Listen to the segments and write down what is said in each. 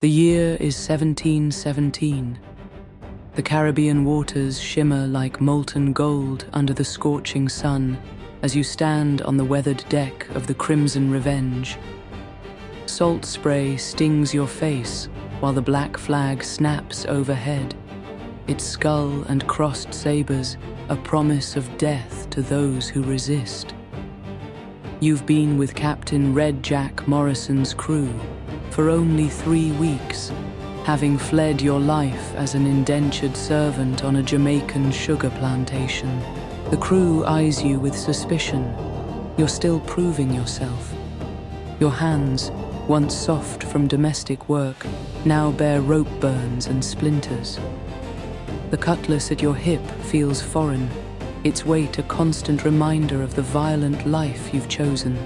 The year is 1717. The Caribbean waters shimmer like molten gold under the scorching sun as you stand on the weathered deck of the Crimson Revenge. Salt spray stings your face while the black flag snaps overhead, its skull and crossed sabers a promise of death to those who resist. You've been with Captain Red Jack Morrison's crew for only 3 weeks, having fled your life as an indentured servant on a Jamaican sugar plantation. The crew eyes you with suspicion. You're still proving yourself. Your hands, once soft from domestic work, now bear rope burns and splinters. The cutlass at your hip feels foreign, its weight a constant reminder of the violent life you've chosen.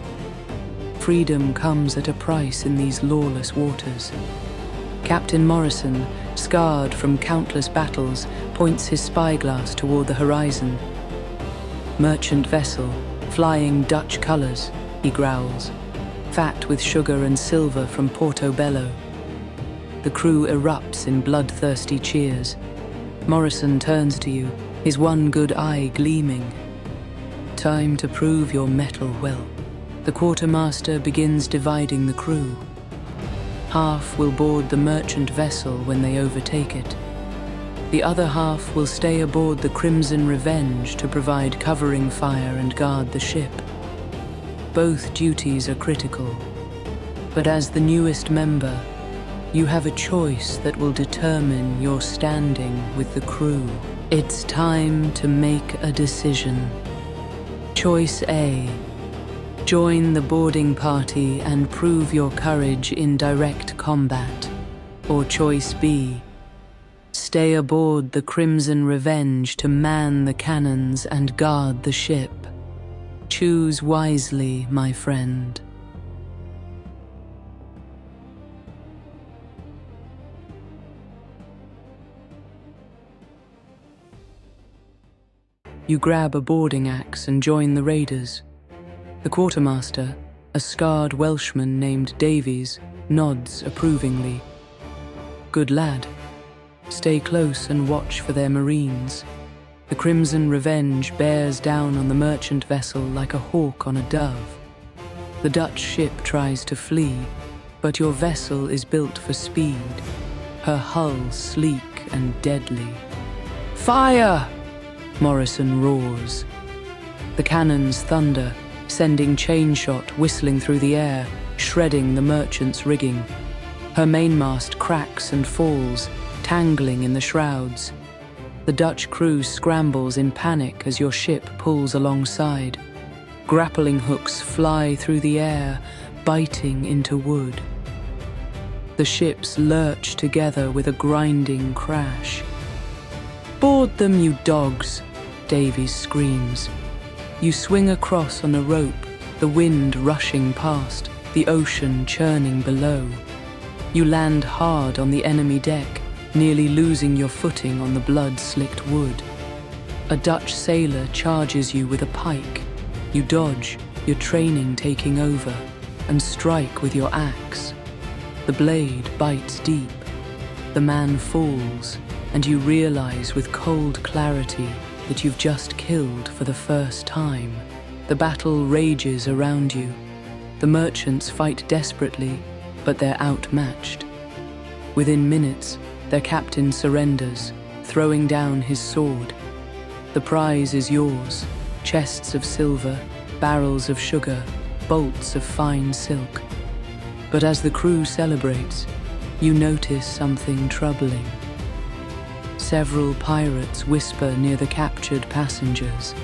Freedom comes at a price in these lawless waters. Captain Morrison, scarred from countless battles, points his spyglass toward the horizon. Merchant vessel, flying Dutch colors, he growls, fat with sugar and silver from Portobello. The crew erupts in bloodthirsty cheers. Morrison turns to you, his one good eye gleaming. Time to prove your mettle well. The quartermaster begins dividing the crew. Half will board the merchant vessel when they overtake it. The other half will stay aboard the Crimson Revenge to provide covering fire and guard the ship. Both duties are critical, but as the newest member, you have a choice that will determine your standing with the crew. It's time to make a decision. Choice A. Join the boarding party and prove your courage in direct combat. Or Choice B. Stay aboard the Crimson Revenge to man the cannons and guard the ship. Choose wisely, my friend. You grab a boarding axe and join the raiders. The quartermaster, a scarred Welshman named Davies, nods approvingly. Good lad. Stay close and watch for their marines. The Crimson Revenge bears down on the merchant vessel like a hawk on a dove. The Dutch ship tries to flee, but your vessel is built for speed, her hull sleek and deadly. Fire! Morrison roars. The cannons thunder, sending chain shot whistling through the air, shredding the merchant's rigging. Her mainmast cracks and falls, tangling in the shrouds. The Dutch crew scrambles in panic as your ship pulls alongside. Grappling hooks fly through the air, biting into wood. The ships lurch together with a grinding crash. Board them, you dogs, Davies screams. You swing across on a rope, the wind rushing past, the ocean churning below. You land hard on the enemy deck, nearly losing your footing on the blood-slicked wood. A Dutch sailor charges you with a pike. You dodge, your training taking over, and strike with your axe. The blade bites deep. The man falls, and you realize with cold clarity that you've just killed for the first time. The battle rages around you. The merchants fight desperately, but they're outmatched. Within minutes, their captain surrenders, throwing down his sword. The prize is yours, chests of silver, barrels of sugar, bolts of fine silk. But as the crew celebrates, you notice something troubling. Several pirates whisper near the captured passengers,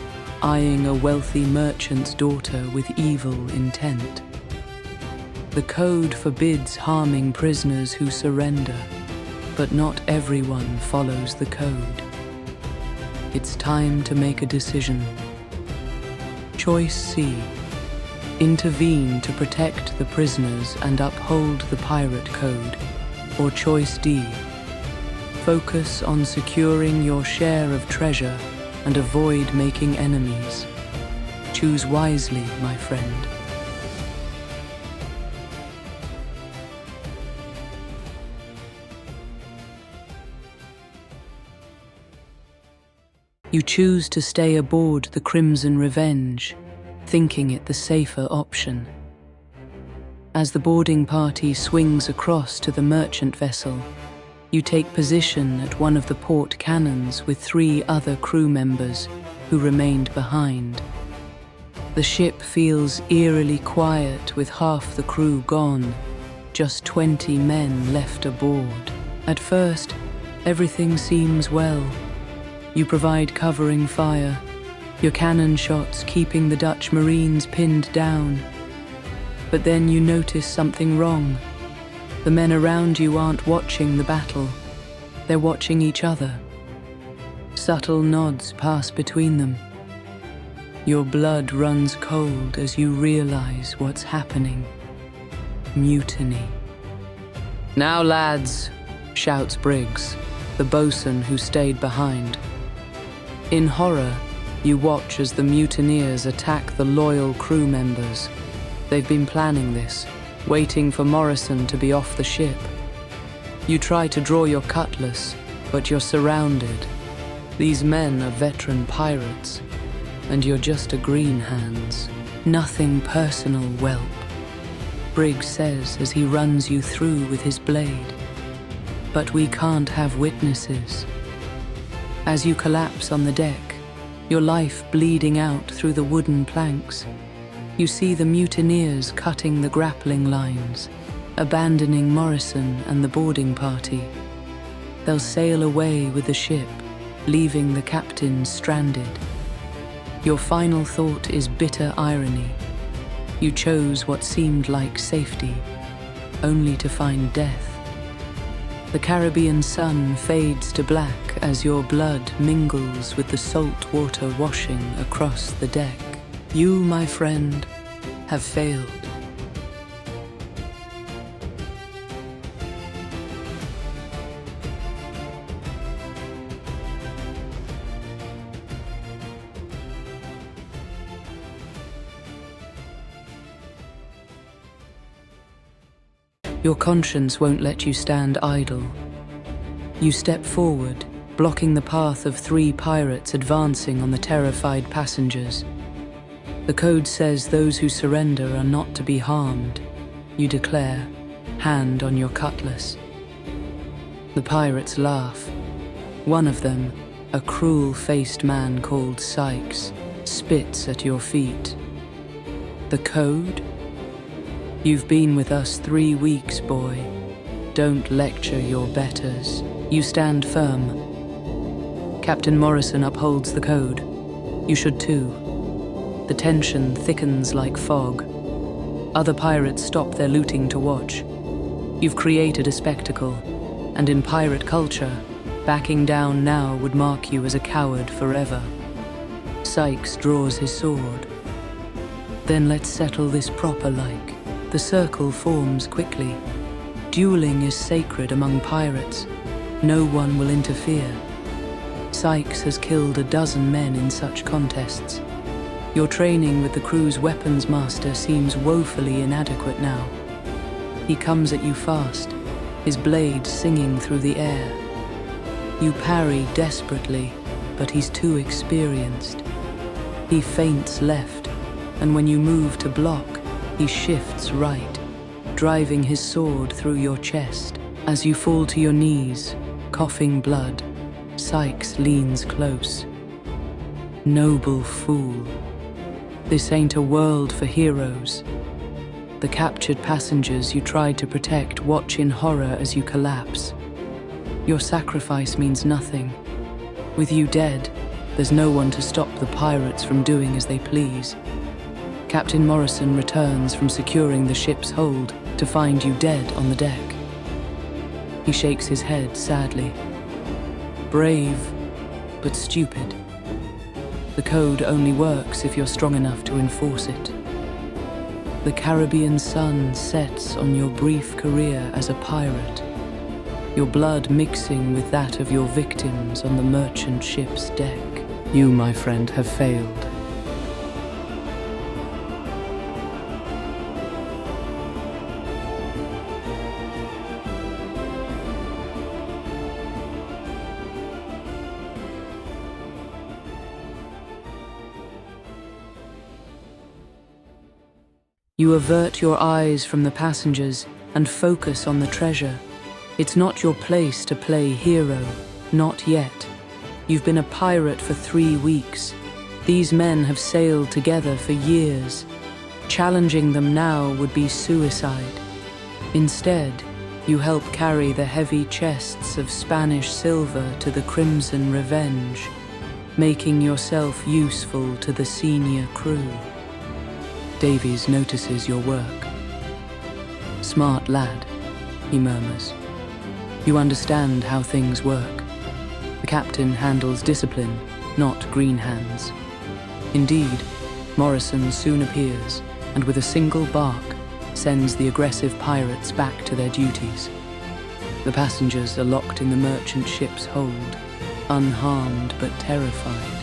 eyeing a wealthy merchant's daughter with evil intent. The code forbids harming prisoners who surrender, but not everyone follows the code. It's time to make a decision. Choice C. Intervene to protect the prisoners and uphold the pirate code. Or Choice D. Focus on securing your share of treasure and avoid making enemies. Choose wisely, my friend. You choose to stay aboard the Crimson Revenge, thinking it the safer option. As the boarding party swings across to the merchant vessel, you take position at one of the port cannons with 3 other crew members who remained behind. The ship feels eerily quiet with half the crew gone, just 20 men left aboard. At first, everything seems well. You provide covering fire, your cannon shots keeping the Dutch Marines pinned down. But then you notice something wrong. The men around you aren't watching the battle, they're watching each other. Subtle nods pass between them. Your blood runs cold as you realize what's happening. Mutiny. "Now, lads," shouts Briggs, the bosun who stayed behind. In horror, you watch as the mutineers attack the loyal crew members. They've been planning this, waiting for Morrison to be off the ship. You try to draw your cutlass, but you're surrounded. These men are veteran pirates, and you're just a green hands. "Nothing personal, whelp," Briggs says as he runs you through with his blade. "But we can't have witnesses." As you collapse on the deck, your life bleeding out through the wooden planks, you see the mutineers cutting the grappling lines, abandoning Morrison and the boarding party. They'll sail away with the ship, leaving the captain stranded. Your final thought is bitter irony. You chose what seemed like safety, only to find death. The Caribbean sun fades to black as your blood mingles with the salt water washing across the deck. You, my friend, have failed. Your conscience won't let you stand idle. You step forward, blocking the path of 3 pirates advancing on the terrified passengers. The code says those who surrender are not to be harmed. You declare, hand on your cutlass. The pirates laugh. One of them, a cruel-faced man called Sykes, spits at your feet. The code? You've been with us 3 weeks, boy. Don't lecture your betters. You stand firm. Captain Morrison upholds the code. You should too. The tension thickens like fog. Other pirates stop their looting to watch. You've created a spectacle, and in pirate culture, backing down now would mark you as a coward forever. Sykes draws his sword. Then let's settle this proper-like. The circle forms quickly. Dueling is sacred among pirates. No one will interfere. Sykes has killed a dozen men in such contests. Your training with the crew's weapons master seems woefully inadequate now. He comes at you fast, his blade singing through the air. You parry desperately, but he's too experienced. He feints left, and when you move to block, he shifts right, driving his sword through your chest. As you fall to your knees, coughing blood, Sykes leans close. Noble fool. This ain't a world for heroes. The captured passengers you tried to protect watch in horror as you collapse. Your sacrifice means nothing. With you dead, there's no one to stop the pirates from doing as they please. Captain Morrison returns from securing the ship's hold to find you dead on the deck. He shakes his head sadly. Brave, but stupid. The code only works if you're strong enough to enforce it. The Caribbean sun sets on your brief career as a pirate, your blood mixing with that of your victims on the merchant ship's deck. You, my friend, have failed. You avert your eyes from the passengers and focus on the treasure. It's not your place to play hero, not yet. You've been a pirate for 3 weeks. These men have sailed together for years. Challenging them now would be suicide. Instead, you help carry the heavy chests of Spanish silver to the Crimson Revenge, making yourself useful to the senior crew. Davies notices your work. "Smart lad," he murmurs. "You understand how things work. The captain handles discipline, not green hands." Indeed, Morrison soon appears, and with a single bark, sends the aggressive pirates back to their duties. The passengers are locked in the merchant ship's hold, unharmed but terrified.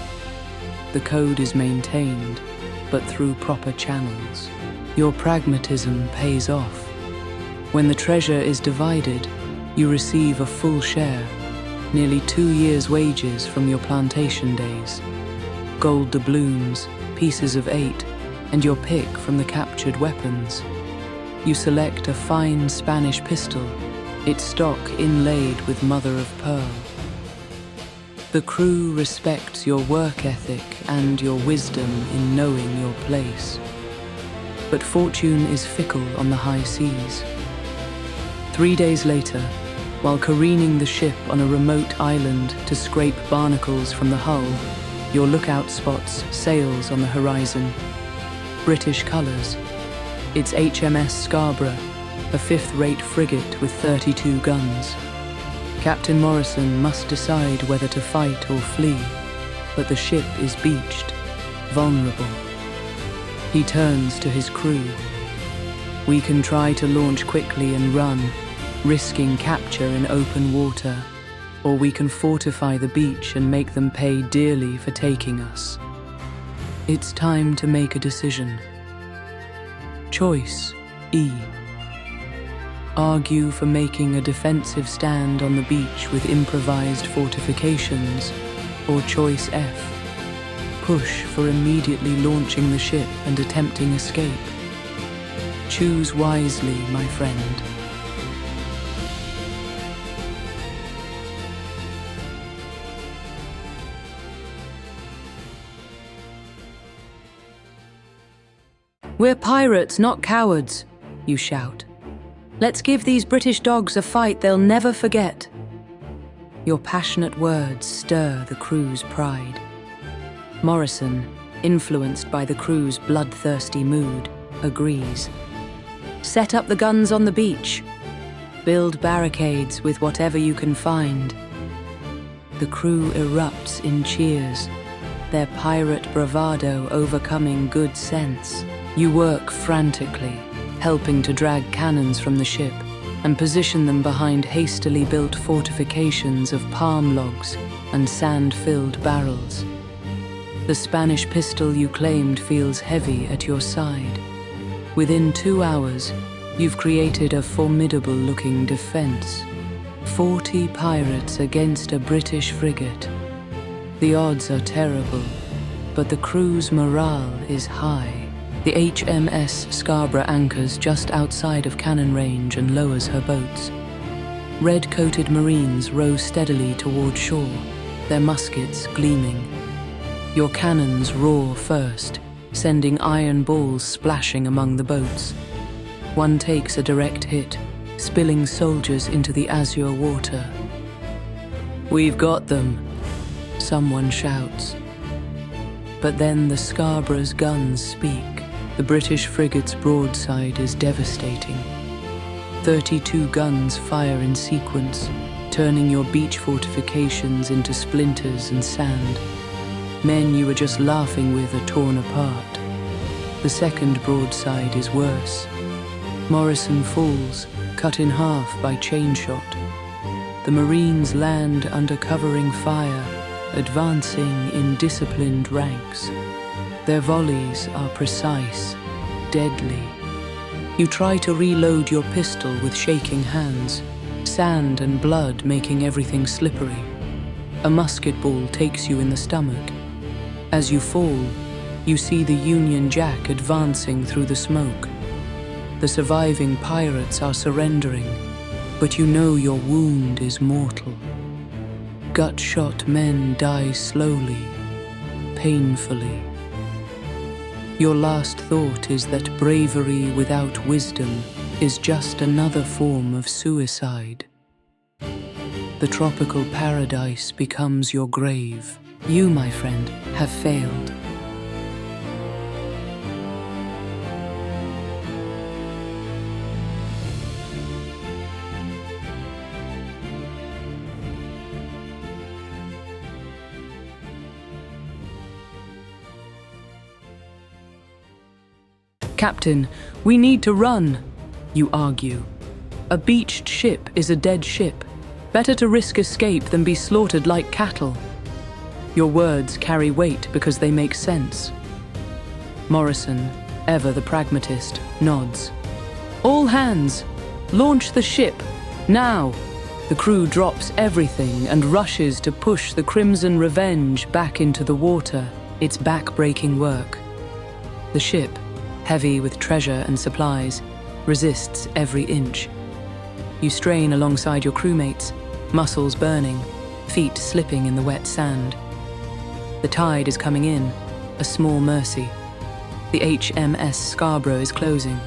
The code is maintained, but through proper channels. Your pragmatism pays off. When the treasure is divided, you receive a full share, nearly 2 years' wages from your plantation days. Gold doubloons, pieces of 8, and your pick from the captured weapons. You select a fine Spanish pistol, its stock inlaid with mother of pearl. The crew respects your work ethic and your wisdom in knowing your place. But fortune is fickle on the high seas. 3 days later, while careening the ship on a remote island to scrape barnacles from the hull, your lookout spots sails on the horizon. British colours. It's HMS Scarborough, a 5th-rate frigate with 32 guns. Captain Morrison must decide whether to fight or flee, but the ship is beached, vulnerable. He turns to his crew. "We can try to launch quickly and run, risking capture in open water, or we can fortify the beach and make them pay dearly for taking us. It's time to make a decision." Choice E. Argue for making a defensive stand on the beach with improvised fortifications, or choice F. Push for immediately launching the ship and attempting escape. Choose wisely, my friend. "We're pirates, not cowards," you shout. "Let's give these British dogs a fight they'll never forget." Your passionate words stir the crew's pride. Morrison, influenced by the crew's bloodthirsty mood, agrees. "Set up the guns on the beach. Build barricades with whatever you can find." The crew erupts in cheers, their pirate bravado overcoming good sense. You work frantically, helping to drag cannons from the ship and position them behind hastily built fortifications of palm logs and sand-filled barrels. The Spanish pistol you claimed feels heavy at your side. Within 2 hours, you've created a formidable-looking defense. 40 pirates against a British frigate. The odds are terrible, but the crew's morale is high. The HMS Scarborough anchors just outside of cannon range and lowers her boats. Red-coated Marines row steadily toward shore, their muskets gleaming. Your cannons roar first, sending iron balls splashing among the boats. One takes a direct hit, spilling soldiers into the azure water. "We've got them," someone shouts. But then the Scarborough's guns speak. The British frigate's broadside is devastating. 32 guns fire in sequence, turning your beach fortifications into splinters and sand. Men you were just laughing with are torn apart. The second broadside is worse. Morrison falls, cut in half by chain shot. The Marines land under covering fire, advancing in disciplined ranks. Their volleys are precise, deadly. You try to reload your pistol with shaking hands, sand and blood making everything slippery. A musket ball takes you in the stomach. As you fall, you see the Union Jack advancing through the smoke, The surviving pirates are surrendering, but you know your wound is mortal. Gut-shot men die slowly, painfully. Your last thought is that bravery without wisdom is just another form of suicide. The tropical paradise becomes your grave. You, my friend, have failed. Captain, we need to run, you argue. A beached ship is a dead ship. Better to risk escape than be slaughtered like cattle. Your words carry weight because they make sense. Morrison, ever the pragmatist, nods. All hands, launch the ship, now! The crew drops everything and rushes to push the Crimson Revenge back into the water. It's back-breaking work. The ship, heavy with treasure and supplies, resists every inch. You strain alongside your crewmates, muscles burning, feet slipping in the wet sand. The tide is coming in, a small mercy. The HMS Scarborough is closing,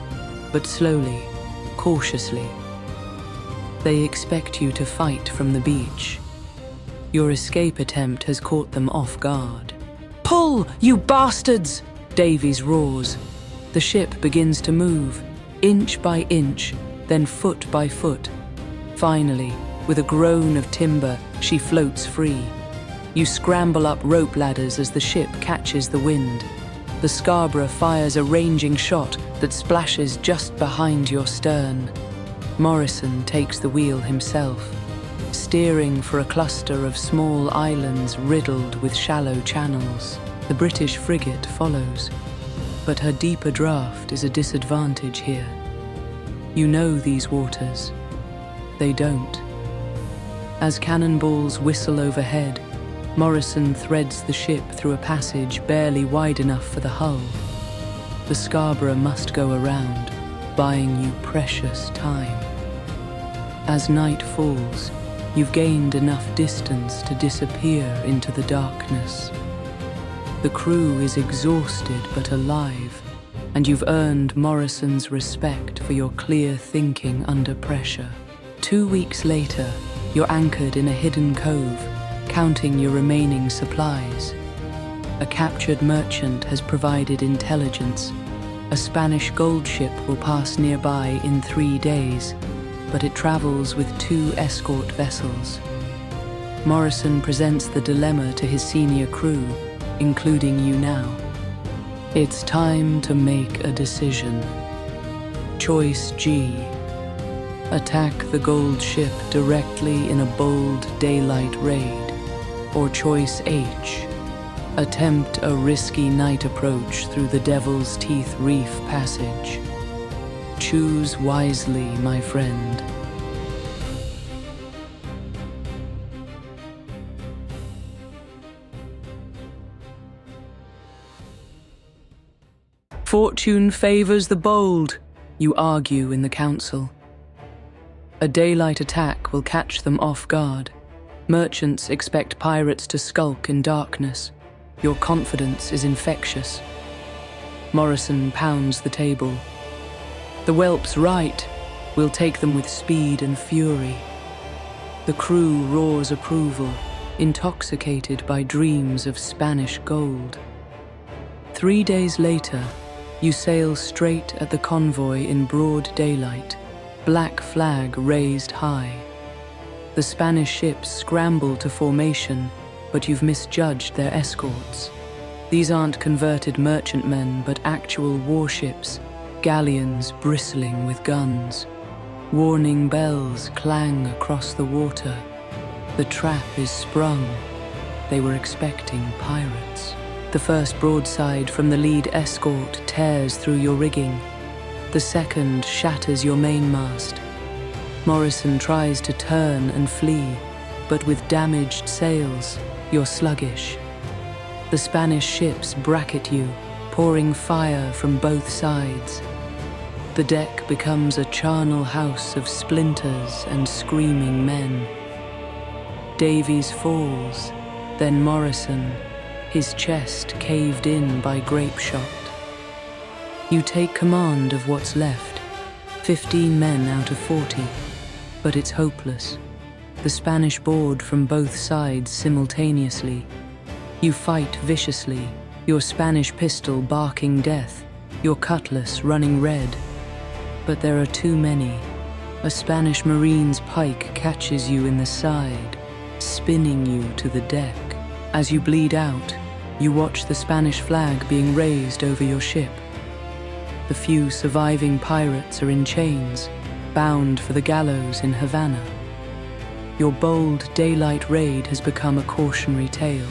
but slowly, cautiously. They expect you to fight from the beach. Your escape attempt has caught them off guard. "Pull, you bastards!" Davies roars. The ship begins to move, inch by inch, then foot by foot. Finally, with a groan of timber, she floats free. You scramble up rope ladders as the ship catches the wind. The Scarborough fires a ranging shot that splashes just behind your stern. Morrison takes the wheel himself, steering for a cluster of small islands riddled with shallow channels. The British frigate follows, but her deeper draft is a disadvantage here. You know these waters. They don't. As cannonballs whistle overhead, Morrison threads the ship through a passage barely wide enough for the hull. The Scarborough must go around, buying you precious time. As night falls, you've gained enough distance to disappear into the darkness. The crew is exhausted but alive, and you've earned Morrison's respect for your clear thinking under pressure. 2 weeks later, you're anchored in a hidden cove, counting your remaining supplies. A captured merchant has provided intelligence. A Spanish gold ship will pass nearby in 3 days, but it travels with 2 escort vessels. Morrison presents the dilemma to his senior crew, including you now. It's time to make a decision. Choice G. Attack the gold ship directly in a bold daylight raid. Or choice H. Attempt a risky night approach through the Devil's Teeth Reef passage. Choose wisely, my friend. Fortune favors the bold, you argue in the council. A daylight attack will catch them off guard. Merchants expect pirates to skulk in darkness. Your confidence is infectious. Morrison pounds the table. The whelp's right. We'll take them with speed and fury. The crew roars approval, intoxicated by dreams of Spanish gold. 3 days later, you sail straight at the convoy in broad daylight, black flag raised high. The Spanish ships scramble to formation, but you've misjudged their escorts. These aren't converted merchantmen, but actual warships, galleons bristling with guns. Warning bells clang across the water. The trap is sprung. They were expecting pirates. The first broadside from the lead escort tears through your rigging. The second shatters your mainmast. Morrison tries to turn and flee, but with damaged sails, you're sluggish. The Spanish ships bracket you, pouring fire from both sides. The deck becomes a charnel house of splinters and screaming men. Davies falls, then Morrison, his chest caved in by grape shot. You take command of what's left, 15 men out of 40, but it's hopeless. The Spanish board from both sides simultaneously. You fight viciously, your Spanish pistol barking death, your cutlass running red. But there are too many. A Spanish Marine's pike catches you in the side, spinning you to the deck. As you bleed out, you watch the Spanish flag being raised over your ship. The few surviving pirates are in chains, bound for the gallows in Havana. Your bold daylight raid has become a cautionary tale.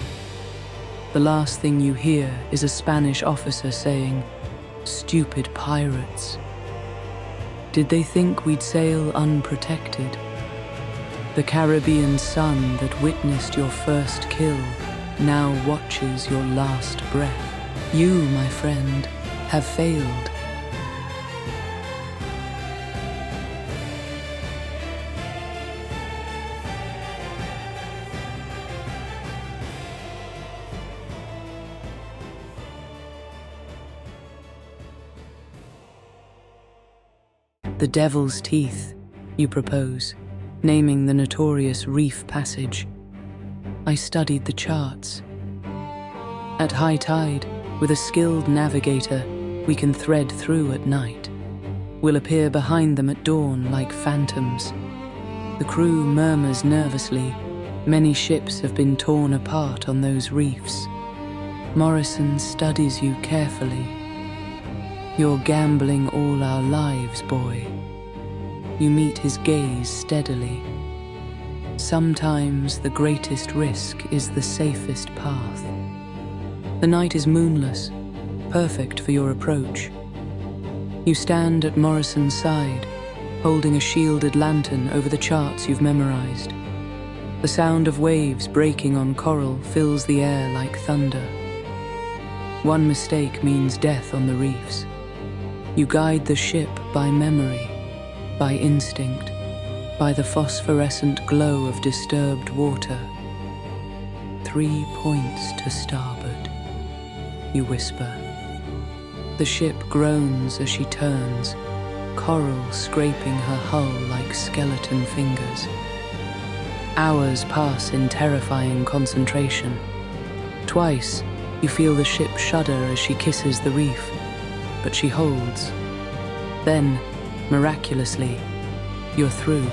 The last thing you hear is a Spanish officer saying, "Stupid pirates. Did they think we'd sail unprotected?" The Caribbean sun that witnessed your first kill now watches your last breath. You, my friend, have failed. The Devil's Teeth, you propose, naming the notorious reef passage. I studied the charts. At high tide, with a skilled navigator, we can thread through at night. We'll appear behind them at dawn like phantoms. The crew murmurs nervously. Many ships have been torn apart on those reefs. Morrison studies you carefully. You're gambling all our lives, boy. You meet his gaze steadily. Sometimes the greatest risk is the safest path. The night is moonless, perfect for your approach. You stand at Morrison's side, holding a shielded lantern over the charts you've memorized. The sound of waves breaking on coral fills the air like thunder. One mistake means death on the reefs. You guide the ship by memory, by instinct, by the phosphorescent glow of disturbed water. 3 points to starboard, you whisper. The ship groans as she turns, coral scraping her hull like skeleton fingers. Hours pass in terrifying concentration. Twice, you feel the ship shudder as she kisses the reef, but she holds. Then, miraculously, you're through.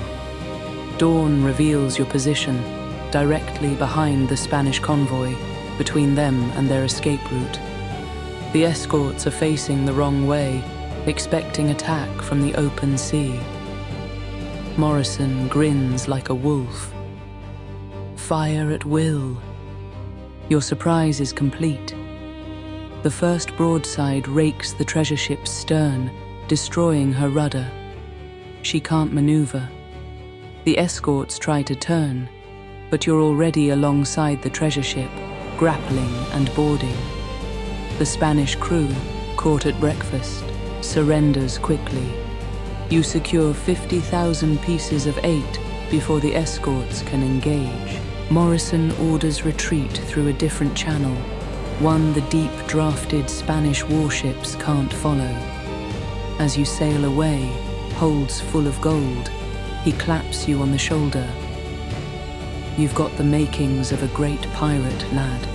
Dawn reveals your position, directly behind the Spanish convoy, between them and their escape route. The escorts are facing the wrong way, expecting attack from the open sea. Morrison grins like a wolf. Fire at will. Your surprise is complete. The first broadside rakes the treasure ship's stern, destroying her rudder. She can't maneuver. The escorts try to turn, but you're already alongside the treasure ship, grappling and boarding. The Spanish crew, caught at breakfast, surrenders quickly. You secure 50,000 pieces of 8 before the escorts can engage. Morrison orders retreat through a different channel, one the deep-drafted Spanish warships can't follow. As you sail away, holds full of gold, he claps you on the shoulder. You've got the makings of a great pirate, lad.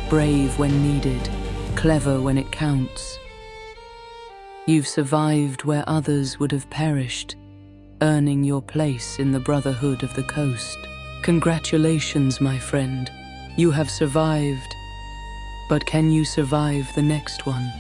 Brave when needed, clever when it counts. You've survived where others would have perished, earning your place in the Brotherhood of the Coast. Congratulations, my friend. You have survived. But can you survive the next one?